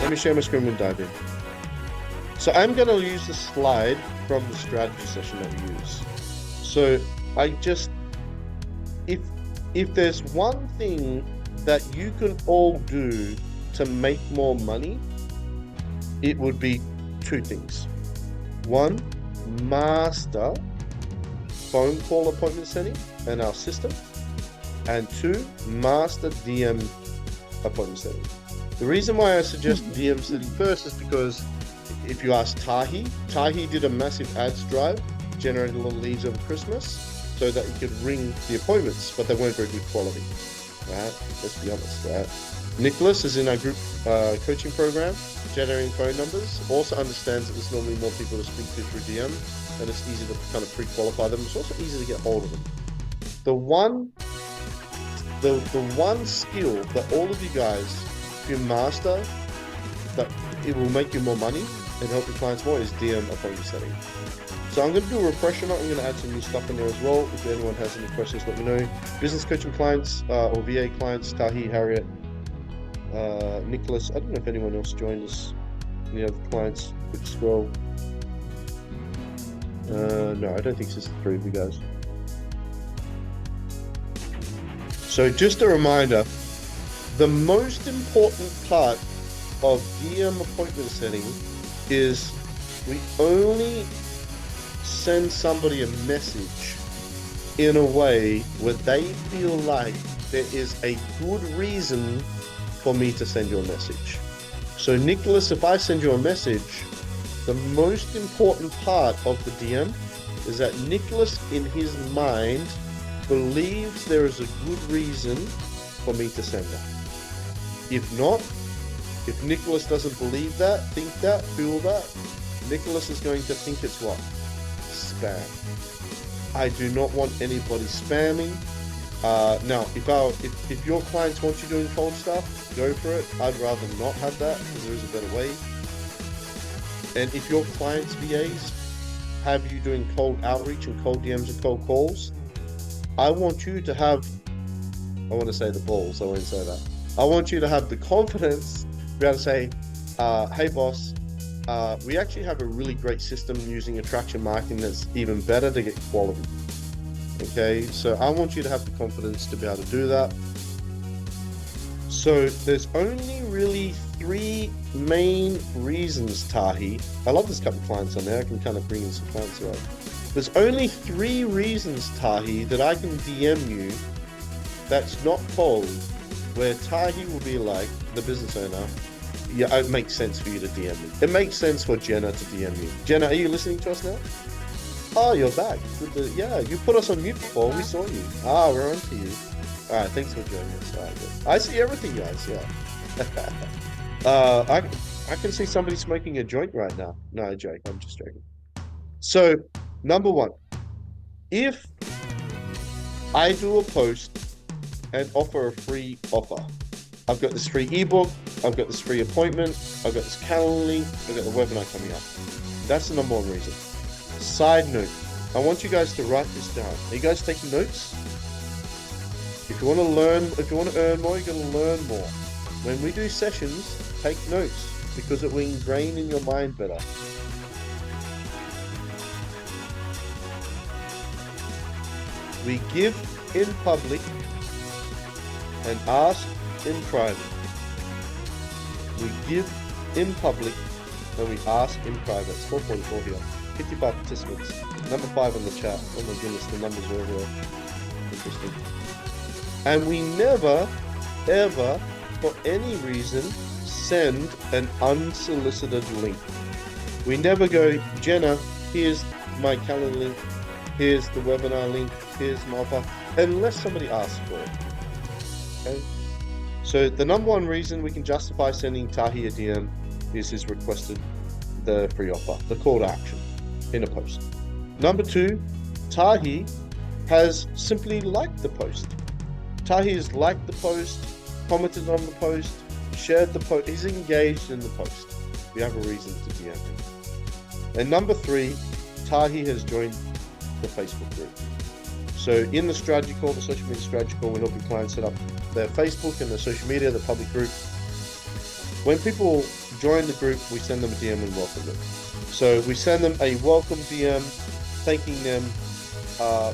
Let me share my screen and dive in. So I'm going to use the slide from the strategy session that we use. So if there's one thing that you can all do to make more money, it would be two things. One, master phone call appointment setting and our system. And two, master DM appointment setting. The reason why I suggest DM setting first is because if you ask Tahi did a massive ads drive, generated a lot of leads over Christmas so that he could ring the appointments, but they weren't very good quality, right? Let's be honest, right? Nicholas is in our group coaching program, generating phone numbers, also understands that there's normally more people to speak to through DM, and it's easy to kind of pre-qualify them. It's also easy to get hold of them. The one skill that all of you guys, if you master, that it will make you more money and help your clients more, is DM appointment setting. So I'm going to do a refresher note. I'm going to add some new stuff in there as well. If anyone has any questions, let me know. Business coaching clients or VA clients, Tahi, Harriet, Nicholas. I don't know if anyone else joined us. Any other clients? Quick scroll. No, I don't think it's just the three of you guys. So just a reminder, the most important part of DM appointment setting is we only send somebody a message in a way where they feel like there is a good reason for me to send you a message. So Nicholas, if I send you a message, the most important part of the DM is that Nicholas in his mind believes there is a good reason for me to send that. If not, if Nicholas doesn't believe that, think that, feel that, Nicholas is going to think it's what? Spam. I do not want anybody spamming. Now, if your clients want you doing cold stuff, go for it. I'd rather not have that because there is a better way. And if your clients' VAs have you doing cold outreach and cold DMs and cold calls, I want you to have, I want to say the balls, I won't say that. I want you to have the confidence to be able to say, hey boss, we actually have a really great system using attraction marketing that's even better to get quality. Okay, so I want you to have the confidence to be able to do that. So there's only really three main reasons, Tahi. I love this couple of clients on there. I can kind of bring in some clients right. There's only three reasons, Tahi, that I can DM you that's not cold, where Tahi will be like, the business owner, yeah, it makes sense for you to DM me. It makes sense for Jenna to DM you. Jenna, are you listening to us now? Oh, you're back. Yeah, you put us on mute before. We saw you. We're on to you. All right, thanks for joining us. All right, good. I see everything, guys. Yeah. I can see somebody smoking a joint right now. No, joke. I'm just joking. So, number one, if I do a post and offer a free offer, I've got this free ebook, I've got this free appointment, I've got this calendar link, I've got the webinar coming up. That's the number one reason. Side note, I want you guys to write this down. Are you guys taking notes? If you want to learn, if you want to earn more, you're going to learn more. When we do sessions, take notes because it will ingrain in your mind better. We give in public and ask in private. We give in public and we ask in private. It's 444 here. 55 participants. Number 5 on the chat. Oh my goodness, the numbers are everywhere. Interesting. And we never, ever, for any reason, send an unsolicited link. We never go, Jenna, here's my calendar link, here's the webinar link, here's my offer, unless somebody asks for it. Okay? So the number one reason we can justify sending Tahi a DM is he's requested the free offer, the call to action in a post. Number 2, Tahi has simply liked the post. Tahi has liked the post, commented on the post, shared the post, he's engaged in the post. We have a reason to DM him. And number 3, Tahi has joined the Facebook group. So in the strategy call, the social media strategy call, we're helping clients set up their Facebook and their social media, the public group. When people join the group, we send them a DM and welcome them. So we send them a welcome DM, thanking them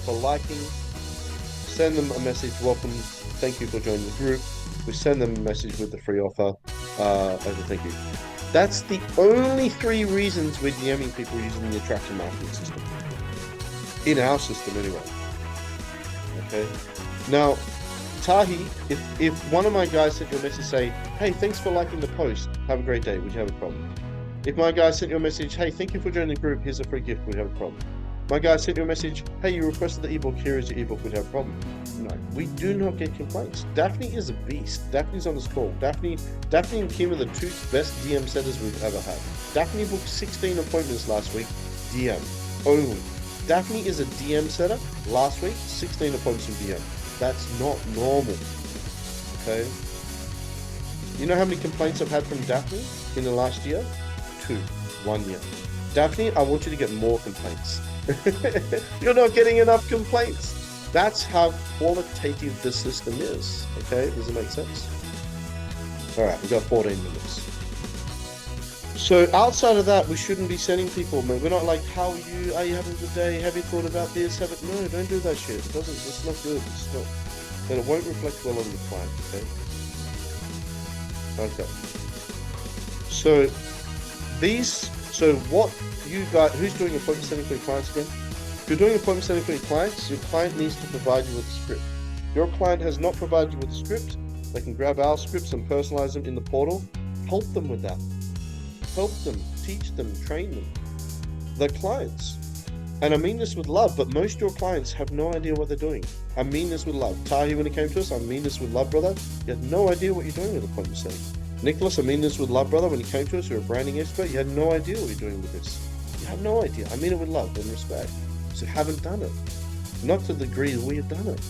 for liking, send them a message, welcome, thank you for joining the group. We send them a message with the free offer as a thank you. That's the only 3 reasons we're DMing people using the attraction marketing system. In our system, anyway. Okay. Now, Tahi, if one of my guys sent you a message say, hey, thanks for liking the post, have a great day, would you have a problem? If my guy sent you a message, hey, thank you for joining the group, here's a free gift, would you have a problem? My guy sent you a message, hey, you requested the ebook, here is your ebook, would you have a problem? No, we do not get complaints. Daphne is a beast. Daphne's on this call. Daphne and Kim are the 2 best DM setters we've ever had. Daphne booked 16 appointments last week, DM only. Daphne is a DM setter. Last week, 16 appointments in DM. That's not normal. Okay? You know how many complaints I've had from Daphne in the last year? 2. 1 year. Daphne, I want you to get more complaints. You're not getting enough complaints. That's how qualitative the system is. Okay? Does it make sense? Alright, we've got 14 minutes. So outside of that, we shouldn't be sending people, man. We're not like, how are you? Are you having a good day? Have you thought about this? No, don't do that shit. It's not good. It's not. And it won't reflect well on the client, okay? Okay. So what you got, who's doing appointment setting for your clients again? If you're doing appointment setting for your clients, your client needs to provide you with a script. If your client has not provided you with a script, they can grab our scripts and personalize them in the portal. Help them with that. Help them, teach them, train them. They're clients. And I mean this with love, but most of your clients have no idea what they're doing. I mean this with love. Tahi, when it came to us, I mean this with love, brother. You had no idea what you're doing with appointment setting. Nicholas, I mean this with love, brother. When you came to us, you're a branding expert. You had no idea what you're doing with this. You had no idea. I mean it with love and respect. So you haven't done it. Not to the degree that we have done it.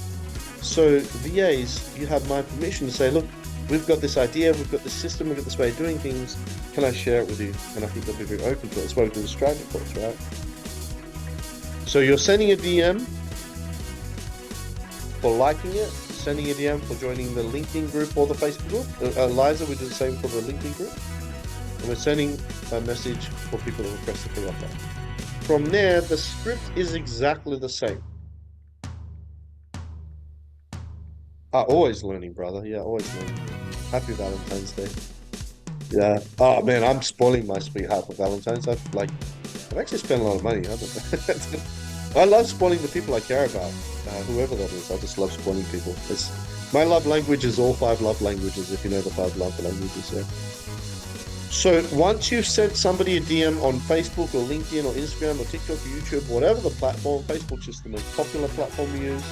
So VAs, you have my permission to say, look, we've got this idea, we've got this system, we've got this way of doing things. Can I share it with you? And I think they'll be very open to it. That's why we do the strategy course, right? So you're sending a DM for liking it, sending a DM for joining the LinkedIn group or the Facebook group. Eliza, we do the same for the LinkedIn group. And we're sending a message for people that request the free offer. From there, the script is exactly the same. Always learning, brother. Yeah, always learning. Happy Valentine's Day. Yeah. Oh man, I'm spoiling my sweetheart for Valentine's. I've actually spent a lot of money. I love spoiling the people I care about, whoever that is. I just love spoiling people. My love language is all 5 love languages, if you know the 5 love languages. Yeah. So once you've sent somebody a DM on Facebook or LinkedIn or Instagram or TikTok or YouTube, whatever the platform, Facebook's just the most popular platform we use.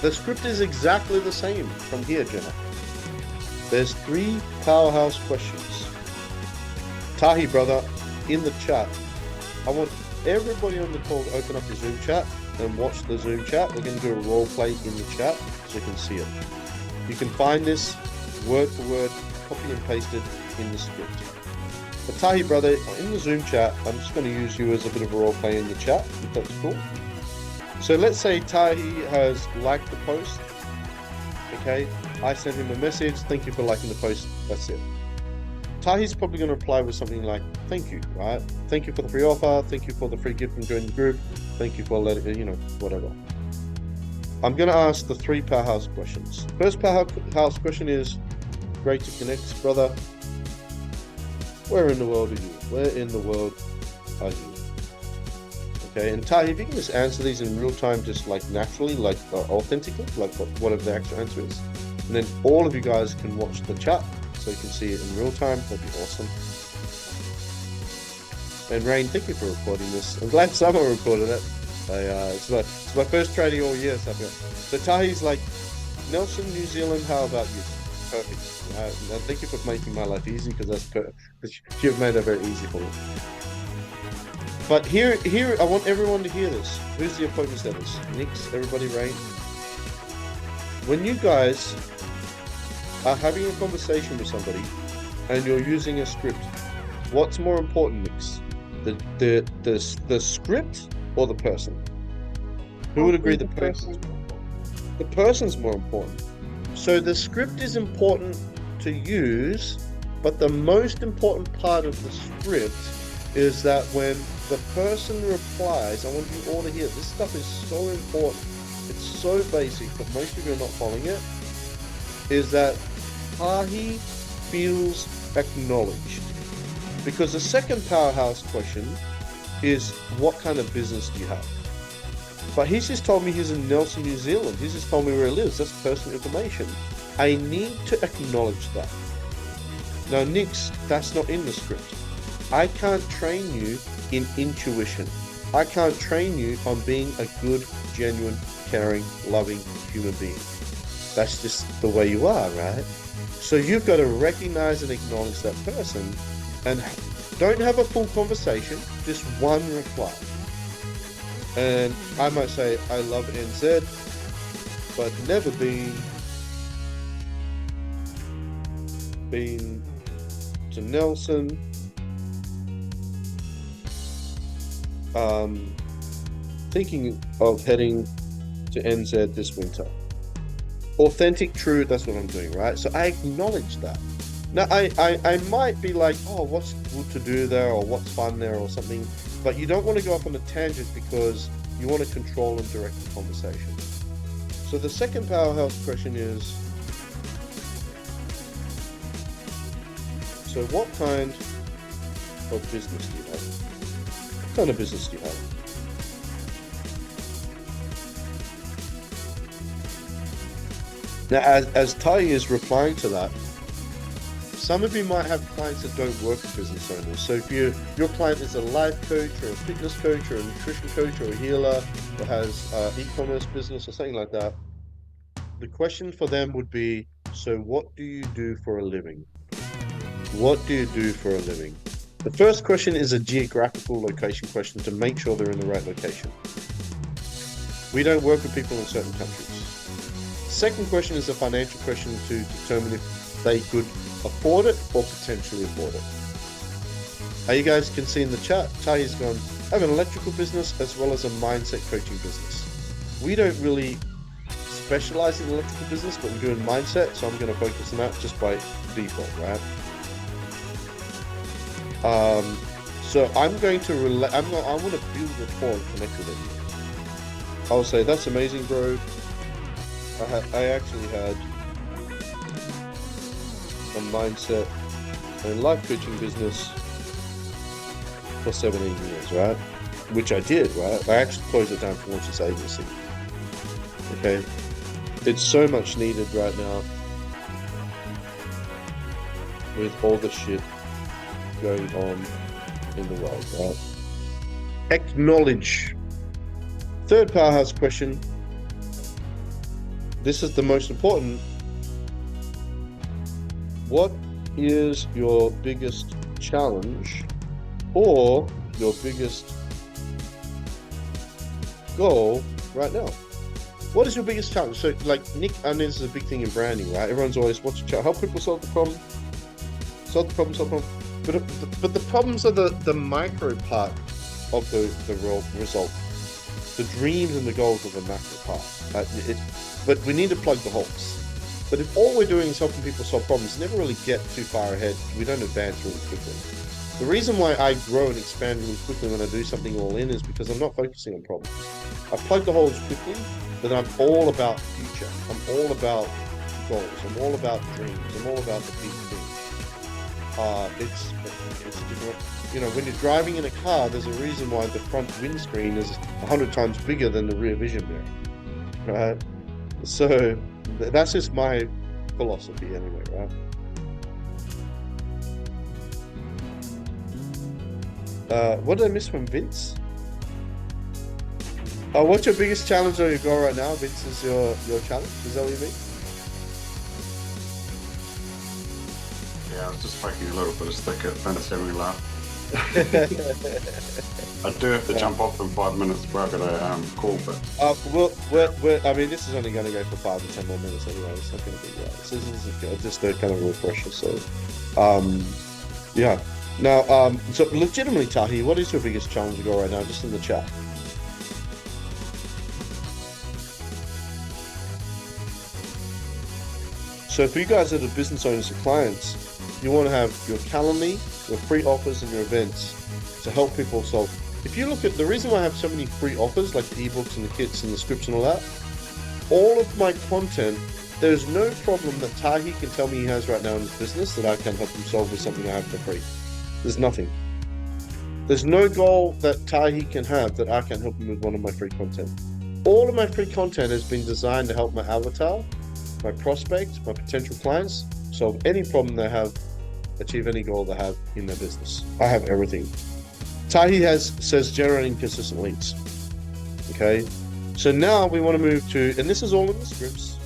The script is exactly the same from here, Jenna. There's 3 powerhouse questions. Tahi, brother, in the chat, I want everybody on the call to open up your Zoom chat and watch the Zoom chat. We're going to do a role play in the chat so you can see it. You can find this word for word, copy and pasted in the script. But Tahi, brother, in the Zoom chat, I'm just going to use you as a bit of a role play in the chat, if that's cool. So let's say Tahi has liked the post. Okay, I sent him a message, thank you for liking the post, that's it. Tahi's probably going to reply with something like, thank you, right? Thank you for the free offer, thank you for the free gift from joining the group, thank you for letting, whatever. I'm going to ask the 3 powerhouse questions. First powerhouse question is, great to connect, brother. Where in the world are you? Where in the world are you? Okay, and Tahi, if you can just answer these in real time, just like naturally, like authentically, like whatever the actual answer is. And then all of you guys can watch the chat so you can see it in real time. That'd be awesome. And Rain, thank you for recording this. I'm glad someone recorded it. It's my first trading all year. So Tahi's like, Nelson, New Zealand, how about you? Perfect. And thank you for making my life easy, because that's perfect. You've made it very easy for me. But here, I want everyone to hear this. Who's the appointment setters? Nix, everybody, Rain. When you guys are having a conversation with somebody and you're using a script, what's more important, Nix? The script or the person? Who would agree the person? The person's more important. So the script is important to use, but the most important part of the script is that when the person replies, I want you all to hear, this stuff is so important. It's so basic, but most of you are not following it, is that Tahi feels acknowledged. Because the second powerhouse question is, what kind of business do you have? But he's just told me he's in Nelson, New Zealand. He's just told me where he lives. That's personal information. I need to acknowledge that. Now, Nix, that's not in the script. I can't train you in intuition. I can't train you on being a good, genuine, caring, loving human being. That's just the way you are, right? So you've got to recognize and acknowledge that person, and don't have a full conversation, just one reply. And I might say, I love NZ, but never been to Nelson. Thinking of heading to NZ this winter. Authentic, true, that's what I'm doing, right? So I acknowledge that. Now, I might be like, oh, what's good to do there, or what's fun there, or something, but you don't want to go off on a tangent because you want to control and direct the conversation. So the second powerhouse question is, so what kind of business do you have? What kind of business do you have? Now, as Tai is replying to that, some of you might have clients that don't work with business owners. So if your client is a life coach or a fitness coach or a nutrition coach or a healer or has e-commerce business or something like that, the question for them would be, so what do you do for a living? What do you do for a living? The first question is a geographical location question to make sure they're in the right location. We don't work with people in certain countries. Second question is a financial question to determine if they could afford it or potentially afford it. You guys can see in the chat, Tahi's gone, I have an electrical business as well as a mindset coaching business. We don't really specialize in electrical business, but we're doing mindset, so I'm going to focus on that just by default, right? So I'm going to I want to build rapport and connect with it. I'll say, that's amazing, bro. I actually had a mindset and life coaching business for 17 years, right? Which I did, right? I actually closed it down to launch this agency. Okay, it's so much needed right now with all the shit going on in the world, right? Acknowledge. Third powerhouse question. This is the most important. What is your biggest challenge or your biggest goal right now? What is your biggest challenge? So, like Nick, I know this is a big thing in branding, right? Everyone's always, what's your challenge? Help people solve the problem. Solve the problem, solve the problem. But the problems are the micro part of the real result. The dreams and the goals are the macro part. But we need to plug the holes. But if all we're doing is helping people solve problems, never really get too far ahead. We don't advance really quickly. The reason why I grow and expand really quickly when I do something all in is because I'm not focusing on problems. I plug the holes quickly, but I'm all about future. I'm all about goals. I'm all about dreams. I'm all about the big thing. It's different. You know, when you're driving in a car, there's a reason why the front windscreen is 100 times bigger than the rear vision mirror, right? So that's just my philosophy anyway, right? What did I miss from Vince? What's your biggest challenge or your goal right now? Vince, is your challenge? Is that what you mean? Yeah, I was just poking a little bit of stick at Vince having a laugh. I do have to jump off in 5 minutes before I got a call, but I mean, this is only going to go for 5 to 10 more minutes anyway. It's not going to be this is just a kind of refresher. So, yeah. Now, so legitimately, Tahi, what is your biggest challenge to go right now? Just in the chat. So for you guys that are business owners or clients, you want to have your Calendly, your free offers, and your events to help people solve. If you look at the reason why I have so many free offers, like the ebooks and the kits and the scripts and all that, all of my content, there's no problem that Tahi can tell me he has right now in his business that I can help him solve with something I have for free. There's nothing. There's no goal that Tahi can have that I can help him with one of my free content. All of my free content has been designed to help my avatar, my prospects, my potential clients solve any problem they have, achieve any goal they have in their business. I have everything. Tahi says generating consistent leads. Okay, so now we want to move to, and this is all in the scripts.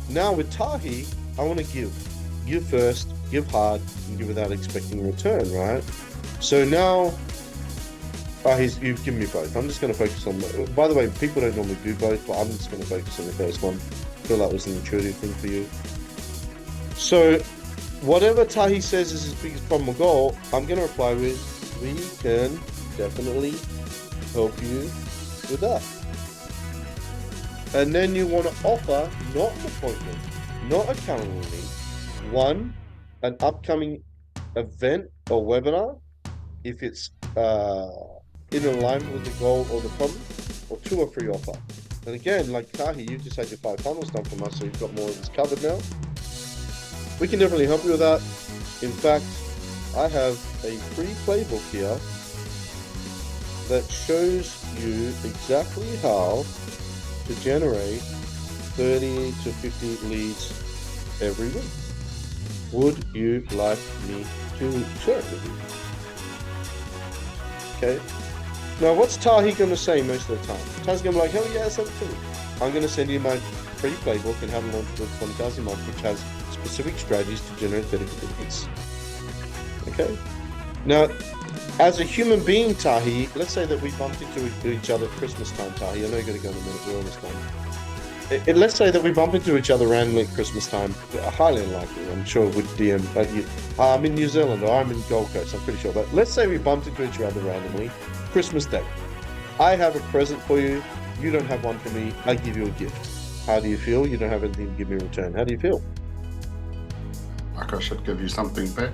Now with Tahi, I want to give first, give hard, and give without expecting a return, right? So now, you've given me both. I'm just going to focus on, by the way, people don't normally do both, but I'm just going to focus on the first one. I feel that was an intuitive thing for you. So whatever Tahi says is his biggest problem or goal, I'm going to reply with, we can definitely help you with that. And then you want to offer not an appointment, not a calendar link, one, an upcoming event or webinar, if it's in alignment with the goal or the problem, or two, a free offer. And again, like Tahi, you just had your 5 funnels done from us, so you've got more of this covered now. We can definitely help you with that. In fact, I have a free playbook here that shows you exactly how to generate 30 to 50 leads every week. Would you like me to share it with you? Okay. Now, what's Tahi going to say most of the time? Tahi's going to be like, hell yeah, send it to me. I'm going to send you my free playbook and have it launched with 20,000 a month, which has specific strategies to generate 30 to 50 leads. Okay. Now, as a human being, Tahi, let's say that we bumped into each other at Christmas time, Tahi. I know you're going to go in a minute, we're almost done. Let's say that we bump into each other randomly at Christmas time. Highly unlikely, I'm sure, with DM. I'm in New Zealand or I'm in Gold Coast, I'm pretty sure. But let's say we bumped into each other randomly, Christmas Day. I have a present for you. You don't have one for me. I give you a gift. How do you feel? You don't have anything to give me in return. How do you feel? Like I should give you something back.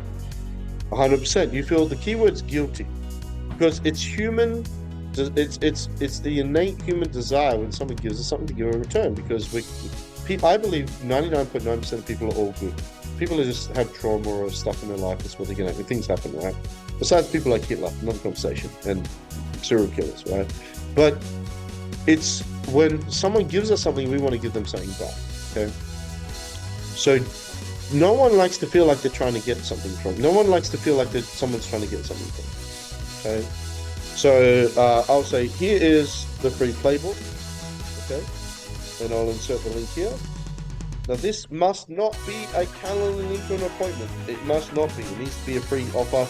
100%. You feel the keyword's guilty, because it's human. It's the innate human desire when someone gives us something to give in return. Because I believe 99.9% of people are all good. People who just have trauma or stuff in their life. That's what they're gonna. Things happen, right? Besides people like Hitler, another conversation, and serial killers, right? But it's when someone gives us something, we want to give them something back. Okay. So no one likes to feel like they're trying to get something from. No one likes to feel like someone's trying to get something from. Okay. So I'll say, here is the free playbook. Okay. And I'll insert the link here. Now this must not be a calendar link to an appointment. It must not be. It needs to be a free offer,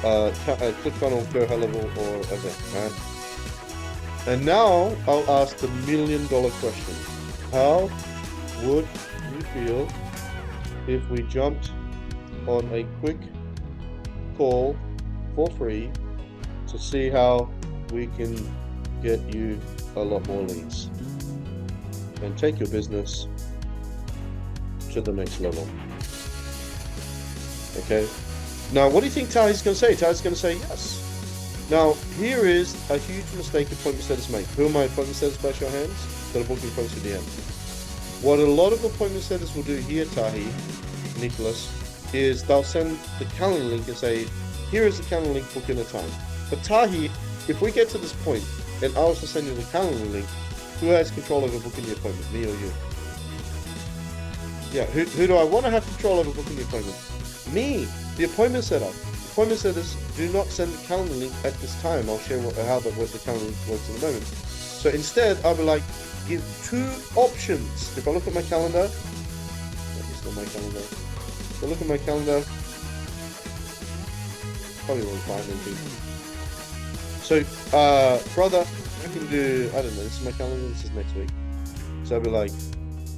ClickFunnels, Go High Level, or event. Right? And now I'll ask the $1 million question. How would you feel if we jumped on a quick call for free to see how we can get you a lot more leads and take your business to the next level? Okay. Now, what do you think Tahi's going to say? Tahi's going to say yes. Now, here is a huge mistake appointment setters make. Who are my appointment setters by show of hands that are booking from DM? What a lot of appointment setters will do here, Tahi, Nicholas, is they'll send the calendar link and say, here is the calendar link, book in a time. But Tahi, if we get to this point and I was to send you the calendar link, who has control over booking the appointment, me or you? Yeah, who do I want to have control over booking the appointment? Me, the appointment setter. Appointment setters do not send the calendar link at this time. I'll share how the calendar link works in a moment. So instead, I'll be like, give 2 options. If I look at my calendar, if I look at my calendar, probably won't find anything. So, brother, I can do, I don't know, this is my calendar, this is next week. So I'll be like,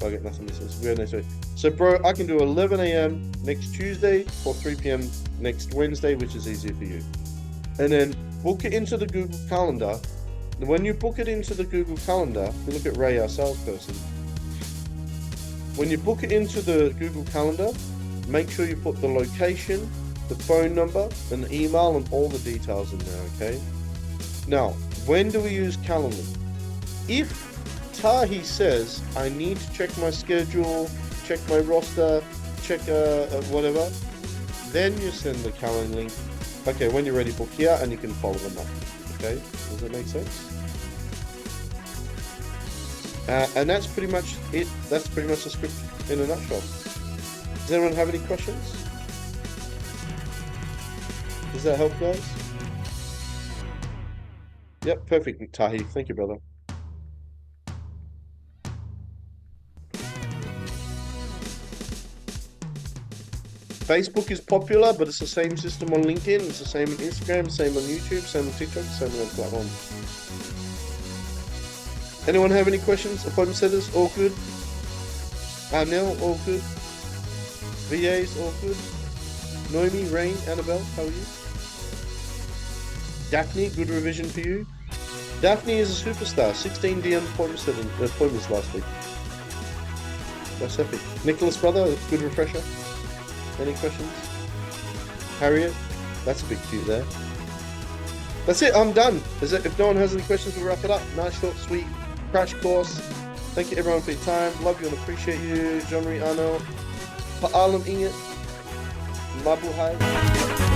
I get nothing, this is weird next week. So bro, I can do 11 a.m. next Tuesday or 3 p.m. next Wednesday, which is easier for you. And then book it into the Google Calendar. And when you book it into the Google Calendar, you look at Ray, our salesperson. When you book it into the Google Calendar, make sure you put the location, the phone number, and the email, and all the details in there, okay? Now, when do we use Calendly? If Tahi says, I need to check my schedule, check my roster, check whatever, then you send the Calendly link. Okay, when you're ready, book here, and you can follow them up. Okay, does that make sense? And that's pretty much it. That's pretty much the script in a nutshell. Does anyone have any questions? Does that help, guys? Yep, perfect, Tahi. Thank you, brother. Facebook is popular, but it's the same system on LinkedIn, it's the same on Instagram, same on YouTube, same on TikTok, same on other platforms. Anyone have any questions? Appointment setters, all good? Arnell, all good? VAs, all good? Noemi, Rain, Annabelle, how are you? Daphne, good revision for you. Daphne is a superstar, 16 DM appointments last week. That's epic. Nicholas, brother, good refresher. Any questions? Harriet? That's a big cue there. That's it, I'm done. If no one has any questions, we'll wrap it up. Nice, short, sweet crash course. Thank you everyone for your time. Love you and appreciate you. Jean-Marie Arno. Pa'alam ingat. Mabuhay.